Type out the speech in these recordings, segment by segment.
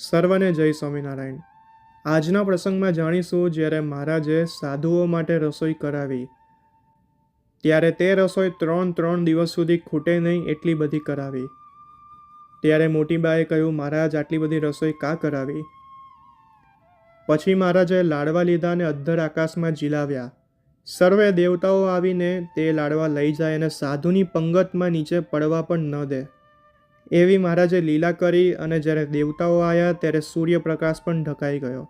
સર્વને જય સ્વામિનારાયણ। આજના પ્રસંગમાં જાણીશું જ્યારે મહારાજે સાધુઓ માટે રસોઈ કરાવી ત્યારે તે રસોઈ ત્રણ દિવસ સુધી ખૂટે નહીં એટલી બધી કરાવી। ત્યારે મોટી બાએ કહ્યું, મહારાજ આટલી બધી રસોઈ કા કરાવી? પછી મહારાજે લાડવા લીધા અને અધ્ધર આકાશમાં ઝીલાવ્યા। સર્વે દેવતાઓ આવીને તે લાડવા લઈ જાય અને સાધુની પંગતમાં નીચે પડવા પણ ન દે એવી મહારાજે લીલા કરી। અને જ્યારે દેવતાઓ આવ્યા ત્યારે સૂર્યપ્રકાશ પણ ઢંકાઈ ગયો।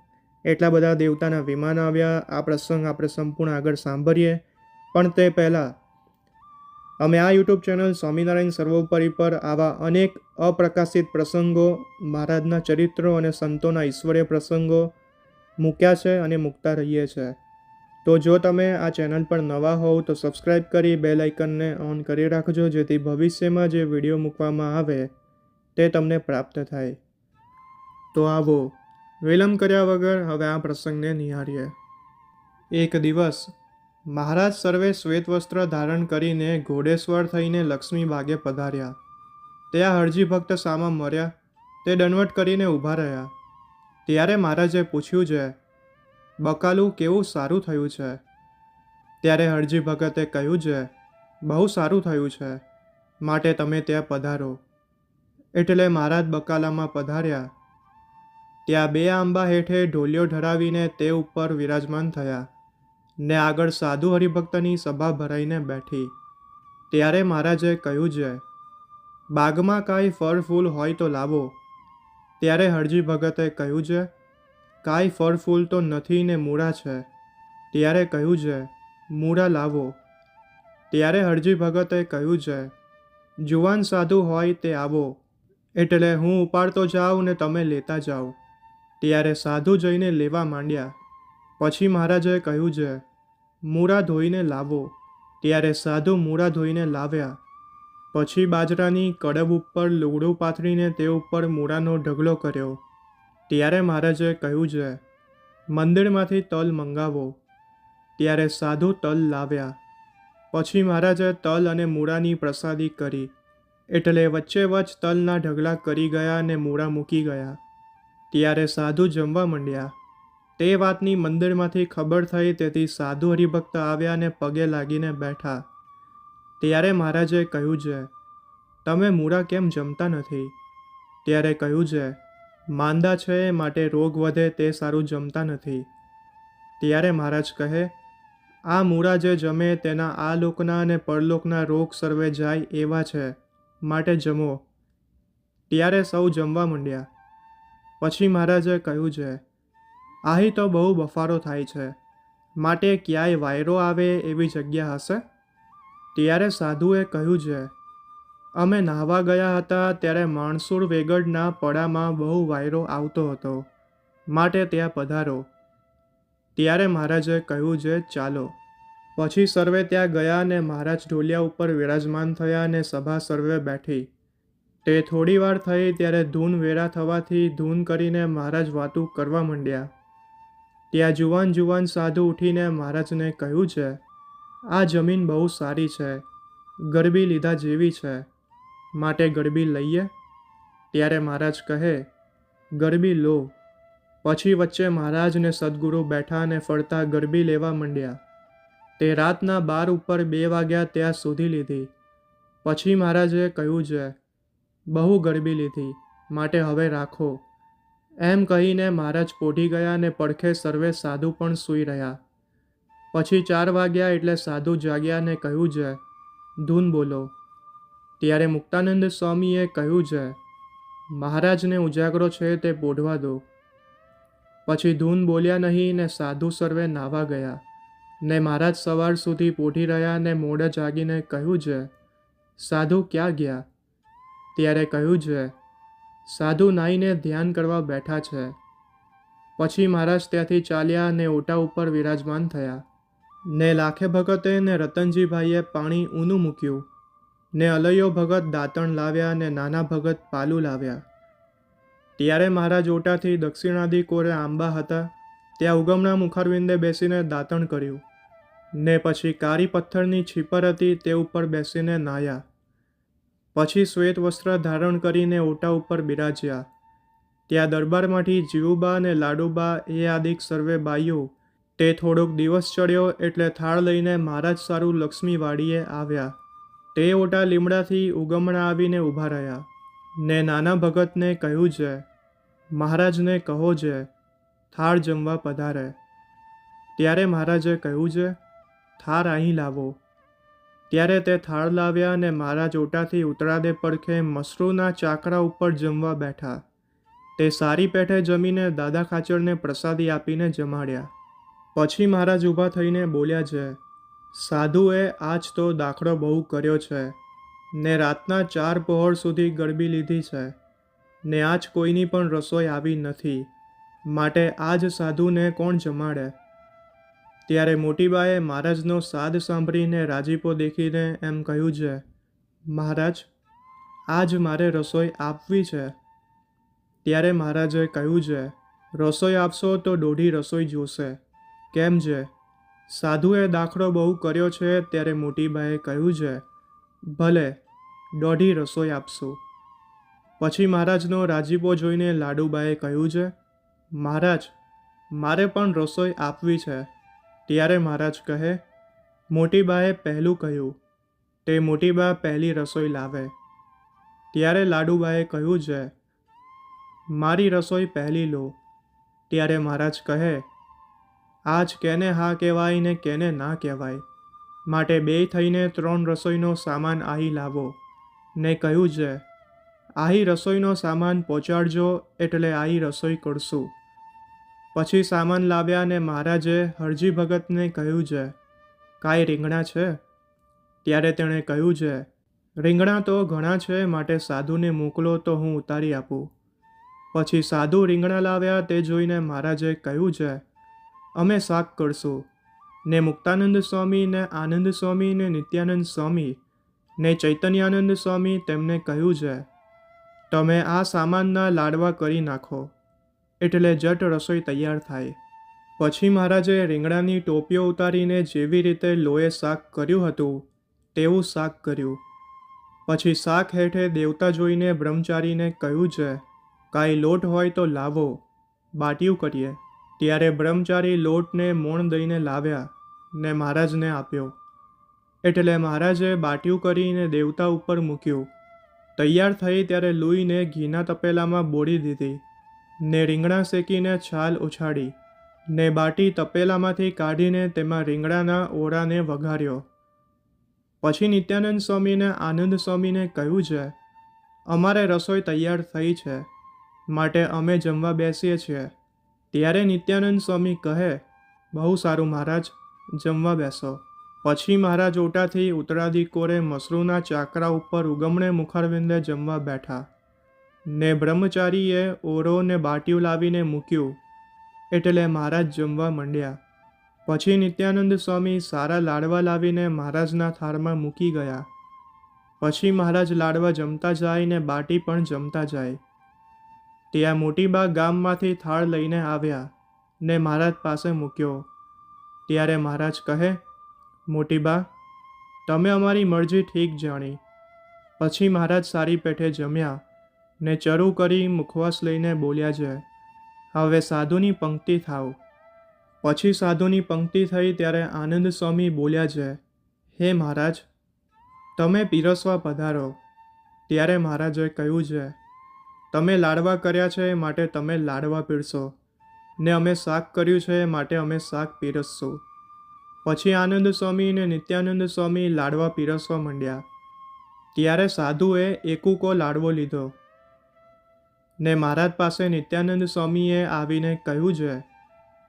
એટલા બધા દેવતાના વિમાન આવ્યા। આ પ્રસંગ આપણે સંપૂર્ણ આગળ સાંભળીએ, પણ તે પહેલાં અમે આ યુટ્યુબ ચેનલ સ્વામિનારાયણ સર્વોપરી પર આવા અનેક અપ્રકાશિત પ્રસંગો, મહારાજના ચરિત્રો અને સંતોના ઈશ્વરીય પ્રસંગો મૂક્યા છે અને મૂકતા રહીએ છીએ। તો જો તમે આ ચેનલ પર નવા હોવ તો સબસ્ક્રાઈબ કરી બેલ આઇકનને ઓન કરી રાખજો, જેથી ભવિષ્યમાં જે વિડીયો મૂકવામાં આવે તે તમને પ્રાપ્ત થાય। તો આવો વિલંબ કર્યા વગર હવે આ પ્રસંગને નિહાળીએ। એક દિવસ મહારાજ સર્વે શ્વેત વસ્ત્ર ધારણ કરીને ઘોડેસવાર થઈને લક્ષ્મી બાગે પધાર્યા। ત્યાં હરજી ભક્ત સામા મર્યા તે દંડવટ કરીને ઊભા રહ્યા। ત્યારે મહારાજે પૂછ્યું છે, બકાલું કેવું સારું થયું છે? ત્યારે હરજી ભગતે કહ્યું છે, બહુ સારું થયું છે, માટે તમે ત્યાં પધારો। એટલે મહારાજ બકાલામાં પધાર્યા। ત્યાં બે આંબા હેઠે ઢોલિયો ઢળાવીને તે ઉપર વિરાજમાન થયા ને આગળ સાધુ હરિભક્તની સભા ભરાઈને બેઠી। ત્યારે મહારાજે કહ્યું છે, બાગમાં કાંઈ ફળ ફૂલ હોય તો લાવો। ત્યારે હરજી ભગતે કહ્યું છે, કાંઈ ફળ ફૂલ તો નથી ને મૂળા છે। ત્યારે કહ્યું છે, મૂળા લાવો। ત્યારે હરજી ભગતે કહ્યું છે, જુવાન સાધુ હોય તે આવો, એટલે હું ઉપાડતો જાઉં ને તમે લેતા જાઓ। ત્યારે સાધુ જઈને લેવા માંડ્યા। પછી મહારાજે કહ્યું છે, મૂળા ધોઈને લાવો। ત્યારે સાધુ મૂળા ધોઈને લાવ્યા। પછી બાજરાની કડબ ઉપર લુગડું પાથરીને તે ઉપર મૂળાનો ઢગલો કર્યો। ત્યારે મહારાજે કહ્યું છે, મંદિરમાંથી તલ મંગાવો। ત્યારે સાધુ તલ લાવ્યા। પછી મહારાજે તલ અને મૂળાની પ્રસાદી કરી, એટલે વચ્ચે વચ્ચ તલના ઢગલા કરી ગયા અને મૂળા મૂકી ગયા। ત્યારે સાધુ જમવા માંડ્યા। તે વાતની મંદિરમાંથી ખબર થઈ, તેથી સાધુ હરિભક્ત આવ્યા અને પગે લાગીને બેઠા। ત્યારે મહારાજે કહ્યું છે, તમે મૂળા કેમ જમતા નથી? ત્યારે કહ્યું છે, માંદા છે માટે રોગ વધે તે સારું જમતા નથી। ત્યારે મહારાજ કહે, આ મૂળા જે જમે તેના આ લોકના અને પરલોકના રોગ સર્વે જાય એવા છે, માટે જમો। ત્યારે સૌ જમવા માંડ્યા। પછી મહારાજે કહ્યું છે, અહીં તો બહુ બફારો થાય છે, માટે ક્યાંય વાયરો આવે એવી જગ્યા હશે? ત્યારે સાધુએ કહ્યું છે, અમે નાહવા ગયા હતા ત્યારે માણસુર વેગડના પડામાં બહુ વાયરો આવતો હતો, માટે ત્યાં પધારો। ત્યારે મહારાજે કહ્યું છે, ચાલો। પછી સર્વે ત્યાં ગયા અને મહારાજ ઢોલિયા ઉપર વિરાજમાન થયા અને સભા સર્વે બેઠી। તે થોડી વાર થઈ ત્યારે ધૂન વેરા થવાથી ધૂન કરીને મહારાજ વાતું કરવા માંડ્યા। ત્યાં જુવાન સાધુ ઉઠીને મહારાજને કહ્યું છે, આ જમીન બહુ સારી છે, ગરબી લીધા જેવી છે, માટે ગરબી લઈએ? ત્યારે મહારાજ કહે, ગરબી લો। પછી વચ્ચે મહારાજ ને સદગુરુ બેઠા અને ફરતા ગરબી લેવા માંડ્યા। તે રાતના 12 ઉપર 2 વાગ્યા ત્યાં સુધી લીધી। પછી મહારાજે કહ્યું છે, બહુ ગરબી લીધી, માટે હવે રાખો। એમ કહીને મહારાજ પોઢી ગયા અને પડખે સર્વે સાધુ પણ સૂઈ રહ્યા। પછી 4 વાગ્યા એટલે સાધુ જાગ્યા અને કહ્યું છે, ધૂન બોલો। ત્યારે મુક્તાનંદ સ્વામીએ કહ્યું છે, મહારાજને ઉજાગરો છે તે પોઢવા દો। પછી ધૂન બોલ્યા નહીં ને સાધુ સર્વે નાહવા ગયા ને મહારાજ સવાર સુધી પોઢી રહ્યા ને મોડે જાગીને કહ્યું છે, સાધુ ક્યાં ગયા? ત્યારે કહ્યું છે, સાધુ નાહીને ધ્યાન કરવા બેઠા છે। પછી મહારાજ ત્યાંથી ચાલ્યા અને ઓટા ઉપર વિરાજમાન થયા ને લાખે ભગતે ને રતનજીભાઈએ પાણી ઊનું મૂક્યું ને અલૈયો ભગત દાંતણ લાવ્યા ને નાના ભગત પાલું લાવ્યા। ત્યારે મહારાજ ઓટાથી દક્ષિણાદી કોરે આંબા હતા ત્યાં ઉગમણા મુખારવિંદે બેસીને દાંતણ કર્યું ને પછી કાળી પથ્થરની છીપર હતી તે ઉપર બેસીને નાહ્યા। પછી શ્વેત વસ્ત્ર ધારણ કરીને ઓટા ઉપર બિરાજ્યા। ત્યાં દરબારમાંથી જીવુબા અને લાડુબા એ આદિક સર્વે બાઈઓ તે થોડોક દિવસ ચડ્યો એટલે થાળ લઈને મહારાજ સારું લક્ષ્મીવાડીએ આવ્યા. તે ઓટા લીમડાથી ઉગમણા આવીને ઊભા રહ્યા ને નાના ભગતને કહ્યું છે, મહારાજને કહો છે થાળ જમવા પધારે. ત્યારે મહારાજે કહ્યું છે, થાળ અહીં લાવો. ત્યારે તે થાળ લાવ્યા અને મહારાજ ઓટાથી ઉતરાદે પડખે મસરૂના ચાકડા ઉપર જમવા બેઠા. તે સારી પેઠે જમીને દાદા ખાચરને પ્રસાદી આપીને જમાડ્યા. પછી મહારાજ ઊભા થઈને બોલ્યા છે, સાધુએ આજ તો દાખલો બહુ કર્યો છે ને રાતના 4 પહોર સુધી ગરબી લીધી છે ને આજ કોઈની પણ રસોઈ આવી નથી, માટે આજ સાધુને કોણ જમાડે? ત્યારે મોટીબાએ મહારાજનો સાદ સાંભળીને રાજીપો દેખીને એમ કહ્યું છે, મહારાજ આજ મારે રસોઈ આપવી છે. ત્યારે મહારાજે કહ્યું છે, રસોઈ આપશો તો દોઢી રસોઈ જોશે. કેમ છે? સાધુએ દાખલો બહુ કર્યો છે. ત્યારે મોટીબાએ કહ્યું છે, ભલે દોઢી રસોઈ આપશું. પછી મહારાજનો રાજીપો જોઈને લાડુબાએ કહ્યું છે, મહારાજ મારે પણ રસોઈ આપવી છે. ત્યારે મહારાજ કહે, મોટીબાએ પહેલું કહ્યું. તે મોટીબા પહેલી રસોઈ લાવે. ત્યારે લાડુબાએ કહ્યું છે, મારી રસોઈ પહેલી લો. ત્યારે મહારાજ કહે, આજ કેને હા કહેવાય ને કેને ના કહેવાય, માટે બેય થઈને 3 રસોઈનો સામાન આહી લાવો. ને કહ્યું છે, આહી રસોઈનો સામાન પહોંચાડજો એટલે આહી રસોઈ કરશું. પછી સામાન લાવ્યા ને મહારાજે હરજી ભગતને કહ્યું છે, કાંઈ રીંગણા છે? ત્યારે તેણે કહ્યું છે, રીંગણા તો ઘણા છે, માટે સાધુને મોકલો તો હું ઉતારી આપું. પછી સાધુ રીંગણા લાવ્યા. તે જોઈને મહારાજે કહ્યું છે, અમે શાક કરશું. ને મુક્તાનંદ સ્વામી ને આનંદ સ્વામી ને નિત્યાનંદ સ્વામી ને ચૈતન્યાનંદ સ્વામી તેમને કહ્યું છે, તમે આ સામાનના લાડવા કરી નાખો એટલે જટ રસોઈ તૈયાર થાય. પછી મહારાજે રીંગણાની ટોપીઓ ઉતારીને જેવી રીતે લોએ શાક કર્યું હતું તેવું શાક કર્યું. પછી શાક હેઠે દેવતા જોઈને બ્રહ્મચારીને કહ્યું છે, કાંઈ લોટ હોય તો લાવો, બાટીયું કરીએ. ત્યારે બ્રહ્મચારી લોટને મોણ દઈને લાવ્યા ને મહારાજને આપ્યો. એટલે મહારાજે બાટીયું કરીને દેવતા ઉપર મૂક્યું. તૈયાર થઈ ત્યારે લૂઈને ઘીના તપેલામાં બોળી દીધી ને રીંગણા શેકીને છાલ ઉછાળી ને બાટી તપેલામાંથી કાઢીને તેમાં રીંગણાના ઓળાને વઘાર્યો. પછી નિત્યાનંદ સ્વામીને આનંદ સ્વામીને કહ્યું છે, અમારે રસોઈ તૈયાર થઈ છે, માટે અમે જમવા બેસીએ છીએ. ત્યારે નિત્યાનંદ સ્વામી કહે, બહુ સારું મહારાજ, જમવા બેસો. પછી મહારાજ ઓટાથી ઉતરાદી કોરે મસરૂના ચાકરા ઉપર ઉગમણે મુખારવિંદે જમવા બેઠા ને બ્રહ્મચારીએ ઓરો ને બાટીયું લાવીને મૂક્યું એટલે મહારાજ જમવા માંડ્યા. પછી નિત્યાનંદ સ્વામી સારા લાડવા લાવીને મહારાજના થાળમાં મૂકી ગયા. પછી મહારાજ લાડવા જમતા જાય ને બાટી પણ જમતા જાય. ત્યાં મોટીબા ગામમાંથી થાળ લઈને આવ્યા ને મહારાજ પાસે મૂક્યો. ત્યારે મહારાજ કહે, મોટીબા તમે અમારી મરજી ઠીક જાણી. પછી મહારાજ સારી પેઠે જમ્યા ને ચરું કરી મુખવાસ લઈને બોલ્યા છે, હવે સાધુની પંક્તિ થાવ. પછી સાધુની પંક્તિ થઈ ત્યારે આનંદ સ્વામી બોલ્યા છે, હે મહારાજ તમે પીરસવા પધારો. ત્યારે મહારાજે કહ્યું છે, તમે લાડવા કર્યા છે માટે તમે લાડવા પીરસો ને અમે શાક કર્યું છે માટે અમે શાક પીરસશું. પછી આનંદ સ્વામી ને નિત્યાનંદ સ્વામી લાડવા પીરસવા માંડ્યા. ત્યારે સાધુએ એકુકો લાડવો લીધો ને મહારાજ પાસે નિત્યાનંદ સ્વામીએ આવીને કહ્યું છે,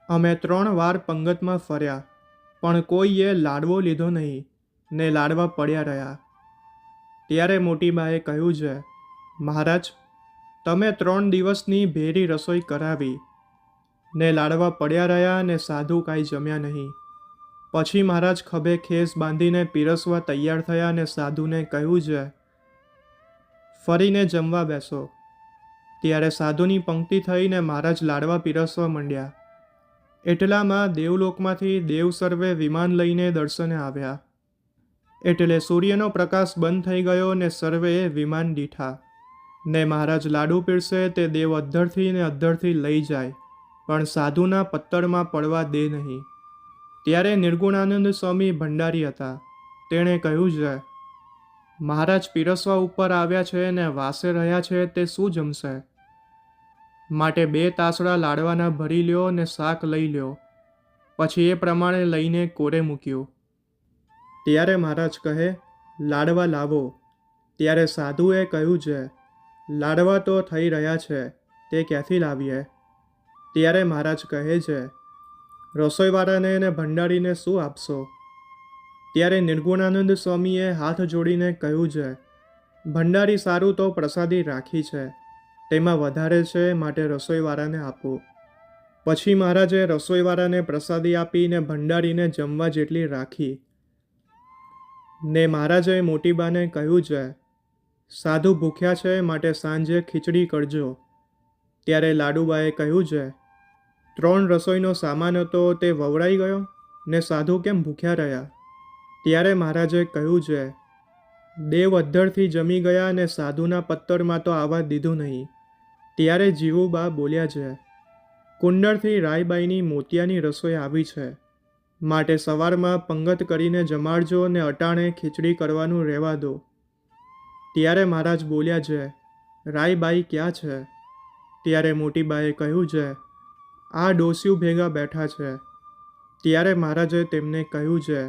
અમે 3 વાર પંગતમાં ફર્યા પણ કોઈએ લાડવો લીધો નહીં ને લાડવા પડ્યા રહ્યા. ત્યારે મોટીબાએ કહ્યું છે, મહારાજ તમે 3 દિવસની ભેરી રસોઈ કરાવી ને લાડવા પડ્યા રહ્યા ને સાધુ કાંઈ જમ્યા નહીં. પછી મહારાજ ખભે ખેસ બાંધીને પીરસવા તૈયાર થયા ને સાધુને કહ્યું છે, ફરીને જમવા બેસો. ત્યારે સાધુની પંક્તિ થઈને મહારાજ લાડવા પીરસવા માંડ્યા. એટલામાં દેવલોકમાંથી દેવ સર્વે વિમાન લઈને દર્શને આવ્યા. એટલે સૂર્યનો પ્રકાશ બંધ થઈ ગયો ને સર્વેએ વિમાન દીઠા ને મહારાજ લાડુ પીરસે તે દેવ અદ્ધરથી ને અદ્ધરથી લઈ જાય, પણ સાધુના પત્તરમાં પડવા દે નહીં. ત્યારે નિર્ગુણાનંદ સ્વામી ભંડારી હતા. તેણે કહ્યું છે, મહારાજ પીરસવા ઉપર આવ્યા છે ને વાસે રહ્યા છે તે શું જમશે? માટે 2 તાસડા લાડવાના ભરી લ્યો ને શાક લઈ લ્યો. પછી એ પ્રમાણે લઈને કોરે મૂક્યું. ત્યારે મહારાજ કહે, લાડવા લાવો. ત્યારે સાધુએ કહ્યું છે, લાડવા તો થઈ રહ્યા છે, તે ક્યાંથી લાવીએ? ત્યારે મહારાજ કહે છે, રસોઈવાળાને અને ભંડારીને શું આપશો? ત્યારે નિર્ગુણાનંદ સ્વામીએ હાથ જોડીને કહ્યું છે, ભંડારી સારું તો પ્રસાદી રાખી છે, તેમાં વધારે છે, માટે રસોઈવાળાને આપો. પછી મહારાજે રસોઈવાળાને પ્રસાદી આપીને ભંડારીને જમવા જેટલી રાખી. ને મહારાજે મોટીબાને કહ્યું છે, સાધુ ભૂખ્યા છે, માટે સાંજે ખીચડી કરજો. ત્યારે લાડુબાએ કહ્યું છે, 3 રસોઈનો સામાન હતો તે વવડાઈ ગયો ને સાધુ કેમ ભૂખ્યા રહ્યા? ત્યારે મહારાજે કહ્યું છે, દેવ અદ્ધરથી જમી ગયા ને સાધુના પત્તરમાં તો આવવા દીધું નહીં. ત્યારે જીવુબા બોલ્યા છે, કુંડળથી રાયબાઈની મોતિયાની રસોઈ આવી છે, માટે સવારમાં પંગત કરીને જમાડજો ને અટાણે ખીચડી કરવાનું રહેવા દો. ત્યારે મહારાજ બોલ્યા છે, રાયબાઈ ક્યાં છે? ત્યારે મોટીબાએ કહ્યું છે, આ ડોસ્યું ભેગા બેઠા છે. ત્યારે મહારાજે તેમને કહ્યું છે,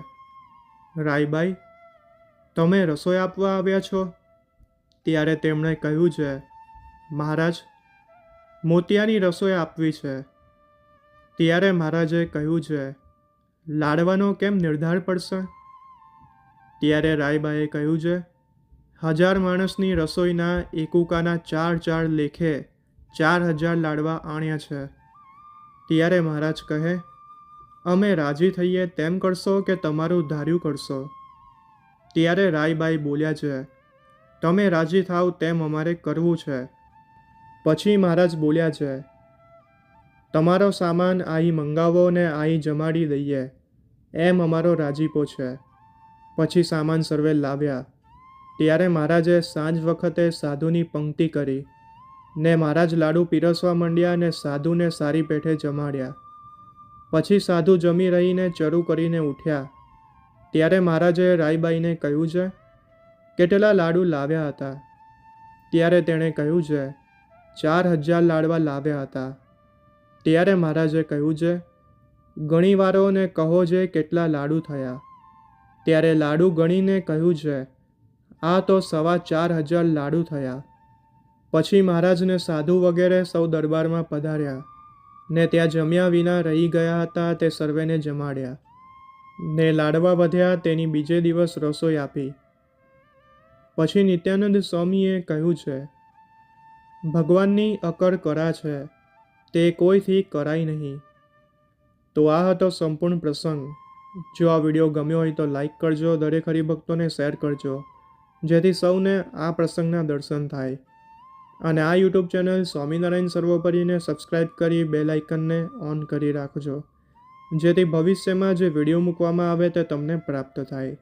રાયબાઈ, તમે રસોઈ આપવા આવ્યા છો? ત્યારે તેમણે કહ્યું છે, મહારાજ, મોતિયાની રસોઈ આપવી છે. ત્યારે મહારાજે કહ્યું છે, લાડવાનો કેમ નિર્ધાર પડશે? ત્યારે રાયબાએ કહ્યું છે, 1000 માણસની રસોઈના એકુકાના 4 લેખે 4000 લાડવા આણ્યા છે. ત્યારે મહારાજ કહે, અમે રાજી થઈએ તેમ કરશો કે તમારું ધાર્યું કરશો? ત્યારે રાયબાઈ બોલ્યા છે, તમે રાજી થાવ તેમ અમારે કરવું છે. પછી મહારાજ બોલ્યા છે, તમારો સામાન અહીં મંગાવો ને અહીં જમાડી દઈએ, એમ અમારો રાજીપો છે. પછી સામાન સર્વે લાવ્યા. ત્યારે મહારાજે સાંજ વખતે સાધુની પંક્તિ કરી ને મહારાજ લાડુ પીરસવા માંડ્યા ને સાધુને સારી પેઠે જમાડ્યા. પછી સાધુ જમી રહીને ચરું કરીને ઉઠ્યા. ત્યારે મહારાજે રાયબાઈને કહ્યું છે, કેટલા લાડુ લાવ્યા હતા? ત્યારે તેણે કહ્યું છે, 4000 લાડવા લાવ્યા હતા. ત્યારે મહારાજે કહ્યું છે, ગણીવારોને કહો જે કેટલા લાડુ થયા. ત્યારે લાડુ ગણીને કહ્યું છે, આ તો 4500 લાડુ થયા. પછી મહારાજને સાધુ વગેરે સૌ દરબારમાં પધાર્યા ને ત્યાં જમ્યા વિના રહી ગયા હતા તે સર્વેને જમાડ્યા. ને લાડવા વધ્યા તેની બીજે દિવસ રસોઈ આપી. પછી નિત્યાનંદ સ્વામીએ કહ્યું છે, ભગવાનની અકર કરા છે, તે કોઈથી કરાય નહીં. તો આ હતો સંપૂર્ણ પ્રસંગ. જો આ વિડીયો ગમ્યો હોય તો લાઈક કરજો, દરેક હરિભક્તોને શેર કરજો, જેથી સૌને આ પ્રસંગના દર્શન થાય. અને આ યુટ્યુબ ચેનલ સ્વામિનારાયણ સર્વોપરીને સબસ્ક્રાઈબ કરી બેલ આઇકનને ઓન કરી રાખજો, જેથી ભવિષ્યમાં જે વિડીયો મૂકવામાં આવે તે તમને પ્રાપ્ત થાય.